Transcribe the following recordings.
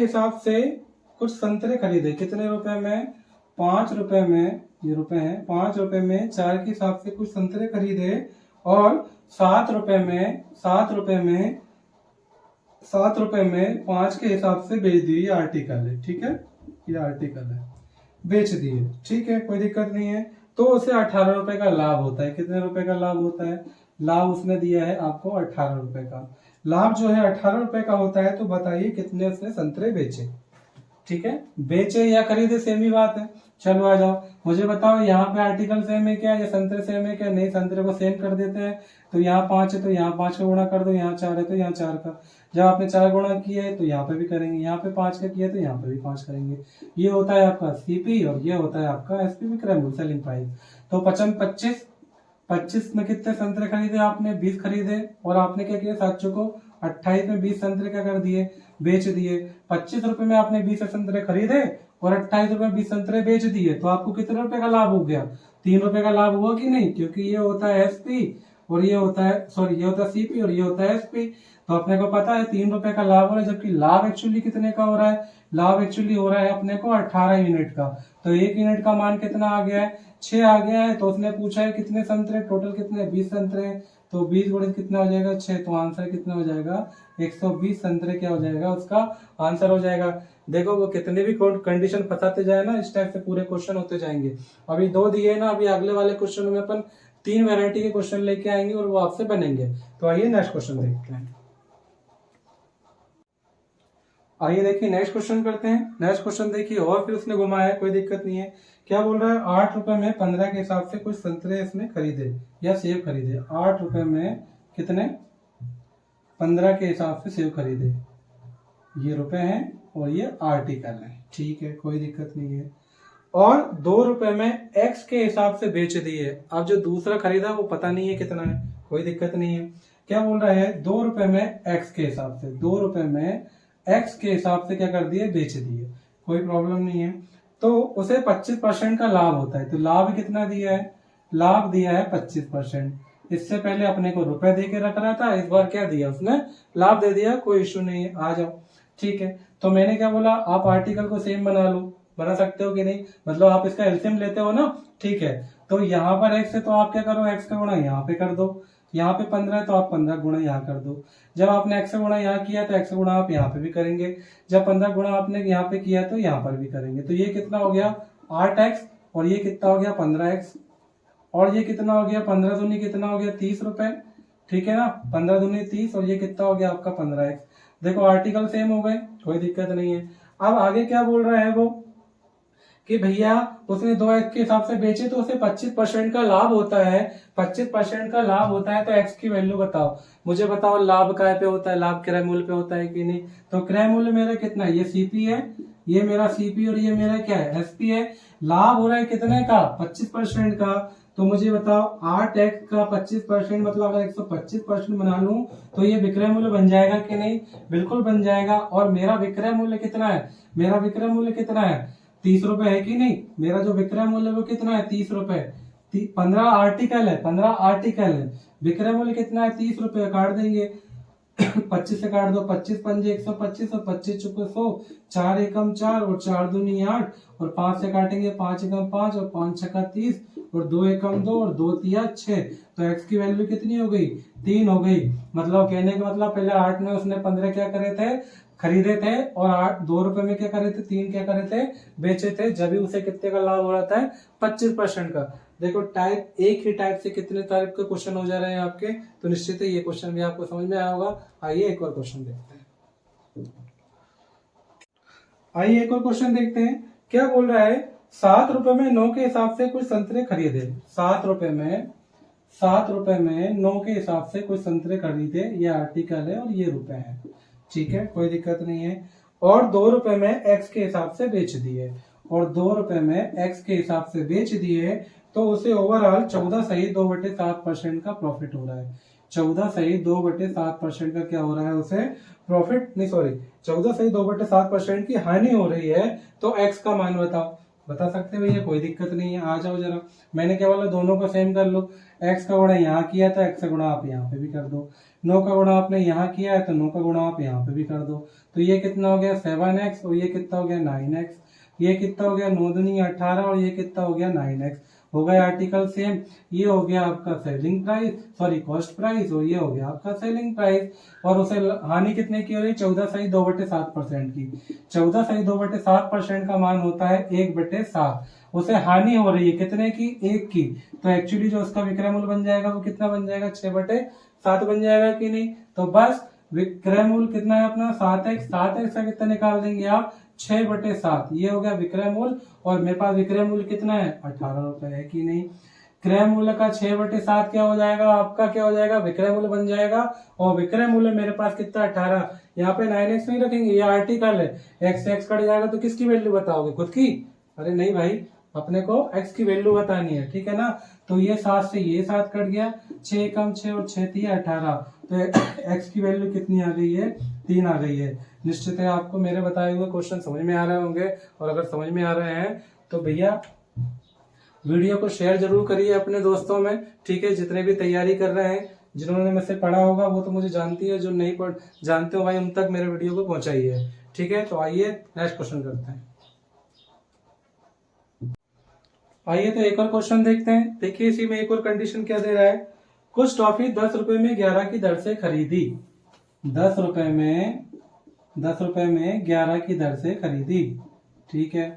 हिसाब से कुछ संतरे खरीदे, कितने रुपए में? 5 रुपए में, ये रुपए हैं, 5 रुपए में 4 के हिसाब से कुछ संतरे खरीदे और 7 रुपए में 5 के हिसाब से बेच दिए। ये आर्टिकल है, ठीक है, ये आर्टिकल है, बेच दिए, ठीक है, कोई दिक्कत नहीं है। तो उसे 18 रुपए का लाभ होता है। कितने रुपए का लाभ होता है? लाभ उसने दिया है आपको 18 रुपए का। लाभ जो है 18 रुपए का होता है। तो बताइए कितने उसने संतरे बेचे, ठीक है, बेचे या खरीदे सेम ही बात है। चलो आ जाओ, मुझे बताओ यहाँ पे आर्टिकल सेम है क्या या संतरे सेम है क्या? नहीं, संतरे को सेम कर देते हैं। तो यहाँ 5 है तो यहाँ 5 का गुणा कर दो, यहाँ 4 है तो यहाँ 4 का। जब आपने 4 गुणा किया है तो यहाँ पे भी करेंगे, यहाँ पे 5 का किया है तो यहाँ पे भी 5 करेंगे। ये होता है आपका सीपी और ये होता है आपका एसपी, विक्रय मूल्य, सेलिंग प्राइस। तो 25 में कितने संतरे खरीदे आपने? 20 खरीदे। और आपने क्या किया? साथियों को 28 में 20 संतरे क्या कर दिए? बेच दिए। 25 रुपए में आपने 20 संतरे खरीदे और 28 रुपए में 20 संतरे बेच दिए। तो आपको कितने रुपए का लाभ हो गया? 3 रुपए का लाभ हुआ कि नहीं? क्योंकि ये होता है एसपी और ये होता है, सॉरी, ये होता है सीपी और ये होता है एसपी। तो अपने को पता है 3 रुपए का लाभ हो रहा है, जबकि लाभ एक्चुअली कितने का हो रहा है? लाभ एक्चुअली हो रहा है अपने को 18 यूनिट का। तो 1 यूनिट का मान कितना आ गया है? 6 आ गया है। तो उसने पूछा है कितने संतरे, टोटल कितने? 20 संतरे। तो 20 गुणित कितना हो जाएगा? 6। तो आंसर कितना हो जाएगा? 120 संतरे क्या हो जाएगा? उसका आंसर हो जाएगा। देखो वो कितने भी कंडीशन फंसाते जाए ना, इस टाइप से पूरे क्वेश्चन होते जाएंगे। अभी 2 दिए ना, अभी अगले वाले क्वेश्चन में अपन 3 वैरायटी के क्वेश्चन लेके आएंगे और वो आपसे बनेंगे। तो आइए नेक्स्ट क्वेश्चन देखते हैं। आइए देखिए नेक्स्ट क्वेश्चन करते हैं। नेक्स्ट क्वेश्चन देखिए, और फिर उसने घुमाया है, कोई दिक्कत नहीं है। क्या बोल रहा है? 8 रुपए में 15 के हिसाब से कुछ संतरे इसने खरीदे या सेब खरीदे। 8 रुपए में कितने? 15 के हिसाब से सेब खरीदे। ये रुपए हैं और ये आर्टिकल है, ठीक है, कोई दिक्कत नहीं है। और 2 रुपए में एक्स के हिसाब से बेच दिए। अब जो दूसरा खरीदा वो पता नहीं है कितना है, कोई दिक्कत नहीं है। क्या बोल रहा है? 2 रुपए में एक्स के हिसाब से, 2 रुपए में एक्स के हिसाब से क्या कर दिए? बेच दिए, कोई प्रॉब्लम नहीं है। तो उसे 25% का लाभ होता है। तो लाभ कितना दिया है? लाभ दिया है 25%। इससे पहले अपने को रुपए दे के रख रहा था, इस बार क्या दिया उसने? लाभ दे दिया, कोई इश्यू नहीं है, आ जाओ, ठीक है। तो मैंने क्या बोला? आप आर्टिकल को सेम बना लो, बना सकते हो कि नहीं? मतलब आप इसका एलसीएम लेते हो ना, ठीक है। तो यहाँ पर एक्स है तो आप क्या करो? एक्स का गुणा यहाँ पे कर दो। यहाँ पे 15 है तो आप 15 गुणा यहाँ कर दो। जब आपने एक्स गुणा यहाँ किया तो एक्स गुणा आप यहाँ पे भी करेंगे। जब 15 गुणा आपने यहाँ पे किया तो यहाँ पर भी करेंगे। तो ये कितना हो गया? 8x। और ये कितना हो गया? 15x। और ये कितना हो गया? 15 दूनी कितना हो गया? 30 रुपए, ठीक है ना। 15 दूनी 30 और ये कितना हो गया आपका? 15x। देखो आर्टिकल सेम हो गए, कोई दिक्कत नहीं है। अब आगे क्या बोल रहा है वो कि भैया उसने 2x के हिसाब से बेचे तो उसे 25% का लाभ होता है। 25% का लाभ होता है तो x की वैल्यू बताओ। मुझे बताओ लाभ काय पे होता है? लाभ क्रय मूल्य पे होता है कि नहीं? तो क्रय मूल्य मेरा कितना है? ये सीपी है, ये मेरा सीपी और ये मेरा क्या है? एसपी है। लाभ हो रहा है कितने का? 25% का। तो मुझे बताओ 8x का 25% मतलब अगर 125% बना लूं तो ये विक्रय मूल्य बन जाएगा कि नहीं? बिल्कुल बन जाएगा। और मेरा विक्रय मूल्य कितना है? मेरा विक्रय मूल्य कितना है? 30 रुपए है कि नहीं? मेरा जो विक्रय मूल्य वो कितना है? 30 रुपए। 15 आर्टिकल है, 15 आर्टिकल है। विक्रय मूल्य कितना है? 30 रुपए। काट देंगे 25 से काट दो, 25 पंजे 125 और 25 चुके 100, 4 एकम 4 और 4 दूनी 8 और 5 से काटेंगे 5 एकम 5 और 5 छक्का 30 और 2 एकम 2 और 2 तिया 6। तो x की वैल्यू कितनी हो गई? 3 हो गई। मतलब कहने का मतलब पहले 8 में उसने 15 क्या करे थे? खरीदे थे और 2 रुपए में क्या करे थे? 3 क्या करे थे? बेचे थे। जब भी उसे कितने का लाभ हो रहा था? 25% का। देखो टाइप, एक ही टाइप से कितने टाइप के क्वेश्चन हो जा रहे हैं आपके, तो निश्चित है ये क्वेश्चन भी आपको समझ में आया होगा। आइए एक और क्वेश्चन देखते हैं। आइए एक और क्वेश्चन देखते हैं। क्या बोल रहा है? 7 रुपए में 9 के हिसाब से कुछ संतरे खरीदे। 7 रुपए में 9 के हिसाब से कुछ संतरे खरीदे। ये आर्टिकल है और ये रुपए है, ठीक है, कोई दिक्कत नहीं है। और 2 रुपए में एक्स के हिसाब से बेच दिए। और 2 रुपए में एक्स के हिसाब से बेच दिए तो उसे ओवरऑल 14 सही 2/7% का प्रॉफिट हो रहा है। 14 सही 2/7% का क्या हो रहा है? उसे प्रॉफिट नहीं, सॉरी, 14 सही 2/7% की हानि हो रही है। तो एक्स का मान बताओ। बता सकते हो भैया, कोई दिक्कत नहीं है। आ जाओ जरा, मैंने क्या बोला, दोनों को सेम कर लो। x का गुणा यहाँ किया था, x का गुणा आप यहाँ पे भी कर दो। 9 का गुणा आपने यहाँ किया है तो 9 का गुणा आप यहाँ पे भी कर दो। तो ये कितना हो गया 7x और ये कितना हो गया 9x। ये कितना हो गया 9 दूनी 18 और ये कितना हो गया 9x। हो गया आर्टिकल सेम। ये हो गया आपका selling price, sorry cost price, और ये हो गया आपका सेलिंग प्राइस। और उसे हानि कितने की हो रही है, 14.2/7% की। 14.2/7% का मान होता है 1/7। उसे हानि हो रही है कितने की, 1 की। तो एक्चुअली जो उसका विक्रय मूल्य बन जाएगा वो कितना बन जाएगा, 6/7 बन जाएगा कि नहीं। तो बस विक्रय मूल्य कितना है अपना 7x। 7x का कितना निकाल देंगे आप, 6/7। ये हो गया विक्रय मूल्य। और मेरे पास विक्रय मूल्य कितना है, 18 रुपए है कि नहीं। क्रय मूल्य का 6/7 क्या हो जाएगा आपका, क्या हो जाएगा, विक्रय मूल्य बन जाएगा। और विक्रय मूल्य मेरे पास कितना 18। यहाँ पे 9x नहीं रखेंगे, ये आर्टिकल है। x कट जाएगा तो किसकी वैल्यू बताओगे, खुद की। अरे नहीं भाई, अपने को x की वैल्यू बतानी है, ठीक है ना। तो ये 7 से ये 7 कट गया, 6 कम 6 और 6 3 18। तो x की वैल्यू कितनी आ गई है, 3 आ गई है। निश्चित है आपको मेरे बताए हुए क्वेश्चन समझ में आ रहे होंगे। और अगर समझ में आ रहे हैं तो भैया वीडियो को शेयर जरूर करिए अपने दोस्तों में, ठीक है। जितने भी तैयारी कर रहे हैं, जिन्होंने मुझसे पढ़ा होगा वो तो मुझे जानती है, जो नहीं पढ़ जानते हो भाई उन तक मेरे वीडियो को पहुंचाइए, ठीक है। तो आइए नेक्स्ट क्वेश्चन करते हैं। आइए तो एक और क्वेश्चन देखते हैं। देखिए इसी में एक और कंडीशन क्या दे रहा है, कुछ टॉफी 10 रुपए में 11 की दर से खरीदी। 10 रुपए में 11 की दर से खरीदी, ठीक है,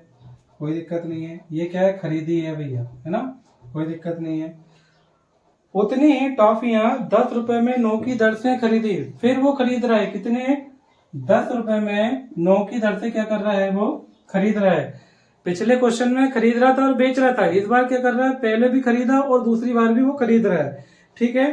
कोई दिक्कत नहीं है। ये क्या है, खरीदी है भैया, है ना, कोई दिक्कत नहीं है। उतनी ही टॉफियां 10 रुपए में 9 की दर से खरीदी। फिर वो खरीद रहा है कितने, 10 रुपए में 9 की दर से क्या कर रहा है, वो खरीद रहा है। पिछले क्वेश्चन में खरीद रहा था और बेच रहा था, इस बार क्या कर रहा है, पहले भी खरीदा और दूसरी बार भी वो खरीद रहा है, ठीक है।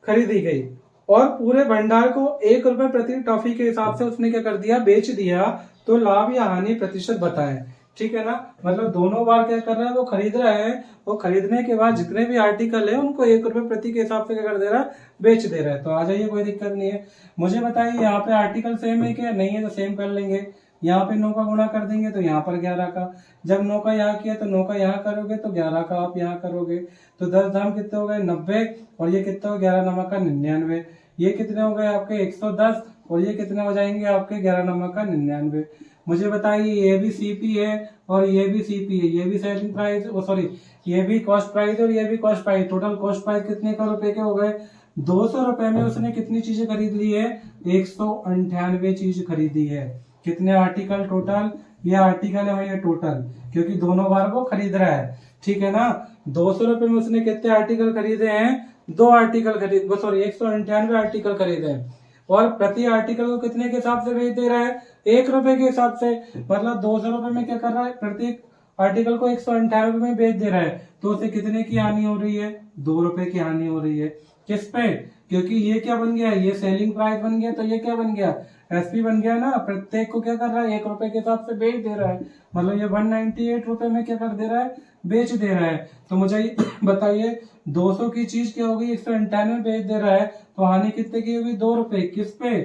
खरीदी गई और पूरे भंडार को 1 रुपए प्रति टॉफी के हिसाब से उसने क्या कर दिया, बेच दिया। तो लाभ या हानि प्रतिशत बताएं, ठीक है ना। मतलब दोनों बार क्या कर रहा है, वो खरीद रहा है। वो खरीदने के बाद जितने भी आर्टिकल है उनको 1 रुपए प्रति के हिसाब से क्या कर दे रहा है, बेच दे रहा है। तो आ जाइए, कोई दिक्कत नहीं है। मुझे बताइए यहाँ पे आर्टिकल सेम है क्या, नहीं है तो सेम कर लेंगे। यहाँ पे 9 का गुणा कर देंगे तो यहाँ पर 11 का। जब 9 का यहाँ किया तो 9 का यहाँ करोगे तो 11 का आप यहाँ करोगे। तो 10 दाम कितने हो गए, 90। और ये कितना हो, 11 नमक का 99। ये कितने हो गए आपके 110। और ये कितने हो जाएंगे आपके 11 नमक का 99। मुझे बताइए ये भी सीपी है और ये भी सीपी है, ये भी सेलिंग प्राइस, सॉरी ये भी कॉस्ट प्राइस और ये भी cost price. Total cost price कितने का रुपए के हो गए, 200 रुपए में उसने कितनी चीजें खरीद ली है, 198 चीज खरीदी है। कितने आर्टिकल टोटल, ये आर्टिकल है भैया टोटल, क्योंकि दोनों बार वो खरीद रहा है, ठीक है ना। 200 रुपए में उसने कितने आर्टिकल खरीदे हैं, 2 आर्टिकल खरीद, सॉरी 198 आर्टिकल खरीदे हैं। और प्रति आर्टिकल को कितने के हिसाब से बेच दे रहा है, 1 रुपए के हिसाब से। मतलब 200 रुपए में क्या कर रहा है, प्रत्येक आर्टिकल को 198 रुपए में बेच दे रहा है। तो उसे कितने की हानि हो रही है, 2 रुपए की हानि हो रही है। किस पे, क्योंकि ये क्या बन गया, ये सेलिंग प्राइस बन गया, तो ये क्या बन गया, एसपी बन गया ना। प्रत्येक को क्या कर रहा है, 1 रुपए के हिसाब से बेच दे रहा है। मतलब ये 198 रुपए में क्या कर दे रहा है, बेच दे रहा है। तो मुझे बताइए 200 की चीज क्या होगी, 198 बेच दे रहा है, तो हानि कितने की होगी, 2 रुपए। किस पे,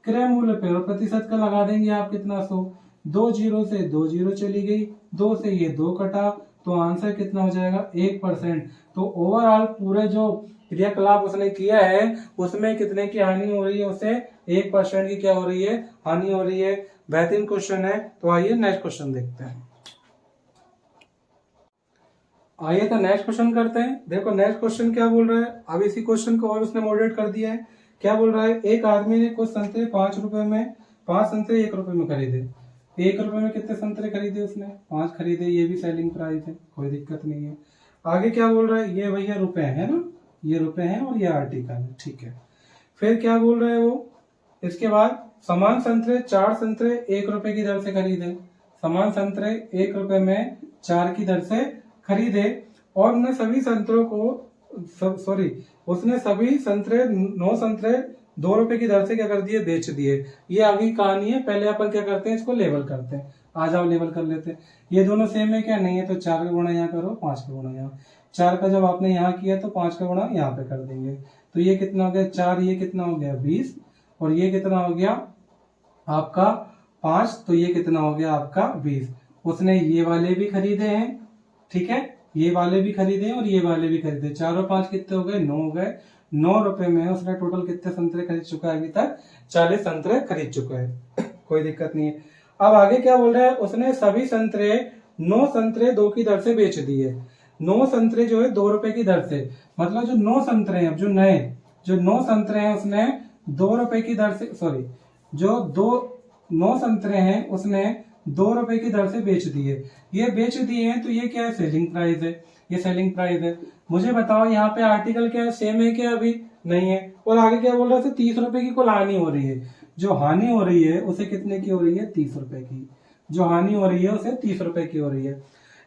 क्रय मूल्य पे। और प्रतिशत का लगा देंगे आप कितना, 100। 2 जीरो से 2 जीरो चली गई, 2 से ये 2 कटा, तो आंसर कितना हो जाएगा, 1%। तो ओवरऑल पूरे जो क्रियाकलाप उसने किया है उसमें कितने की हानि हो रही है, उसे 1% की क्या हो रही है, हानि हो रही है। बेहतरीन क्वेश्चन है। तो आइए नेक्स्ट क्वेश्चन देखते हैं। आइए तो नेक्स्ट क्वेश्चन करते हैं। देखो नेक्स्ट क्वेश्चन क्या बोल रहा है, अब इसी क्वेश्चन को और उसने मॉडरेट कर दिया है। क्या बोल रहा है, एक आदमी ने कुछ संतरे 5 रुपए में, 5 संतरे 1 रुपए में खरीदे। 1 रुपए में कितने संतरे खरीदे उसने, 5 खरीदे। ये भी सेलिंग प्राइस है, कोई दिक्कत नहीं है। आगे क्या बोल रहा है, ये भैया रुपए है ना, ये रुपए हैं और ये आर्टिकल है, ठीक है। फिर क्या बोल रहे हैं वो, इसके बाद समान संतरे 4 संतरे 1 रुपए की दर से खरीदे। समान संतरे 1 रुपए में 4 की दर से खरीदे। और उन्हें सभी संतरों को, सॉरी उसने सभी संतरे 9 संतरे 2 रुपए की दर से क्या कर दिए, बेच दिए। ये आगे कहानी है। पहले अपन क्या करते हैं, इसको लेवल करते हैं। आ जाओ लेवल कर लेते हैं। ये दोनों सेम है क्या, नहीं है। तो 4 का गुणा यहाँ करो, 5 का गुणा यहाँ। 4 का जब आपने यहाँ किया तो 5 का गुणा यहाँ पे कर देंगे। तो ये कितना हो गया 4, ये कितना हो गया 20, और ये कितना हो गया आपका 5, तो ये कितना हो गया आपका 20। उसने ये वाले भी खरीदे हैं, ठीक है, ये वाले भी खरीदे और ये वाले भी खरीदे, 4 और 5 कितने हो गए, 9 हो गए। 9 रुपए में उसने टोटल कितने संतरे खरीद चुका है, अभी तक 40 संतरे खरीद चुका है। कोई दिक्कत नहीं है। अब आगे क्या बोल रहा है, उसने सभी संतरे 9 संतरे 2 की दर से बेच दिए। 9 संतरे जो है 2 रुपए की दर से, मतलब जो 9 संतरे हैं, जो नए जो 9 संतरे हैं उसने 2 रुपए की दर से, सॉरी, जो 9 संतरे हैं उसने 2 रुपए की दर से बेच दिए। ये बेच दिए हैं तो ये क्या है, सेलिंग प्राइस है, ये सेलिंग प्राइस है। मुझे बताओ यहाँ पे आर्टिकल क्या है, सेम है क्या, अभी नहीं है। और आगे क्या बोल रहा है, 30 रुपए की कुल हानि हो रही है। जो हानि हो रही है उसे कितने की हो रही है, 30 रुपए की। जो हानि हो रही है उसे 30 रुपए की हो रही है।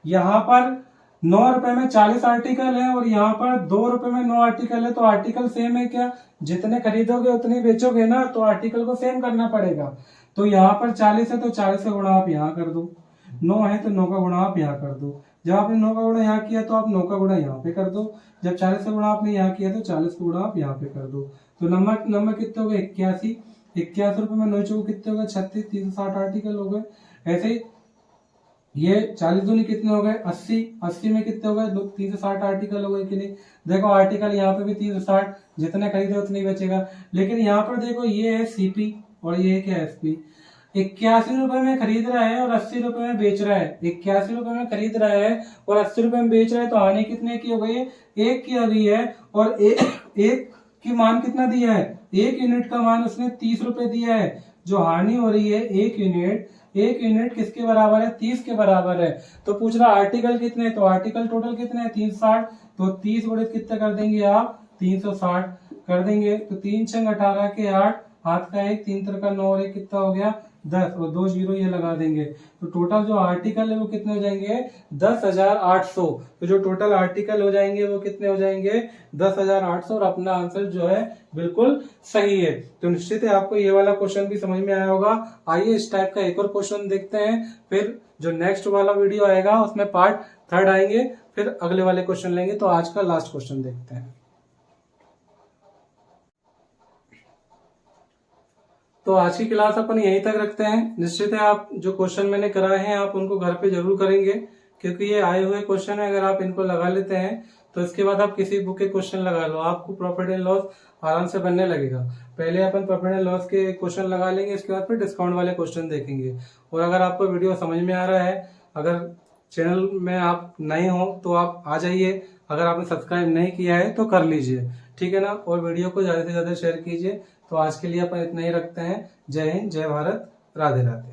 यहाँ पर 9 रुपए में 40 आर्टिकल है और यहाँ पर 2 रुपए में 9 आर्टिकल है, तो आर्टिकल सेम है क्या, जितने खरीदोगे उतने बेचोगे ना, तो आर्टिकल को सेम करना पड़ेगा। तो यहाँ पर 40 है तो 40 का गुणा आप यहाँ कर दो, 9 है तो 9 का गुणा आप यहाँ कर दो। जब आपने 9 का गुणा यहाँ किया तो आप 9 का गुणा यहाँ पे कर दो। जब 40 का गुणा आपने यहाँ किया तो 40 का गुणा आप यहाँ पे कर दो। तो नंबर कितने हो गए, 81। 81 रुपए में 9 चौको कितने हो गए, 36, 360 आर्टिकल हो गए। ऐसे ही ये 40 दूनी कितने हो गए, 80। 80 में कितने हो गए, 360 आर्टिकल हो गए कि नहीं। देखो आर्टिकल यहाँ पे भी 360, जितने खरीदे उतने बचेगा। लेकिन यहाँ पर देखो ये है सीपी और ये है क्या, एसपी। 81 रुपए में खरीद रहा है और 80 रुपए में बेच रहा है। 81 रुपए में खरीद रहा है और 80 रुपए में बेच रहा है, तो हानि कितने की हो गई है, 1 की आ गई है। और एक की मान कितना दिया है, 1 यूनिट का मान उसने 30 रुपए दिया है। जो हानि हो रही है 1 यूनिट किसके बराबर है, 30 के बराबर है। तो पूछ रहा आर्टिकल कितने, तो आर्टिकल टोटल कितने हैं, 360। तो 30 गुणित कितने कर देंगे आप, 360 कर देंगे। तो 3 छंग 18 के 8, हाथ का 1, 3 तर का 9 और 1 कितना हो गया, 10 और 2 जीरो ये लगा देंगे। तो टोटल जो आर्टिकल है वो कितने हो जाएंगे, 10,800। तो जो टोटल आर्टिकल हो जाएंगे वो कितने हो जाएंगे, 10,800। और अपना आंसर जो है बिल्कुल सही है। तो निश्चित है आपको ये वाला क्वेश्चन भी समझ में आया होगा। आइए इस टाइप का एक और क्वेश्चन देखते हैं, फिर जो नेक्स्ट वाला वीडियो आएगा उसमें पार्ट 3 आएंगे, फिर अगले वाले क्वेश्चन लेंगे। तो आज का लास्ट क्वेश्चन देखते हैं। तो आज की क्लास अपन यहीं तक रखते हैं। निश्चित है आप जो क्वेश्चन मैंने कराए हैं आप उनको घर पे जरूर करेंगे, क्योंकि ये आए हुए क्वेश्चन है। अगर आप इनको लगा लेते हैं तो इसके बाद आप किसी बुक के क्वेश्चन लगा लो, आपको प्रॉफिट एंड लॉस आराम से बनने लगेगा। पहले अपन प्रॉफिट एंड लॉस के क्वेश्चन लगा लेंगे, इसके बाद फिर डिस्काउंट वाले क्वेश्चन देखेंगे। और अगर आपको वीडियो समझ में आ रहा है, अगर चैनल में आप नए हो तो आप आ जाइए, अगर आपने सब्सक्राइब नहीं किया है तो कर लीजिए, ठीक है ना। और वीडियो को ज्यादा से ज्यादा शेयर कीजिए। तो आज के लिए अपन इतना ही रखते हैं। जय हिंद, जय भारत, राधे राधे।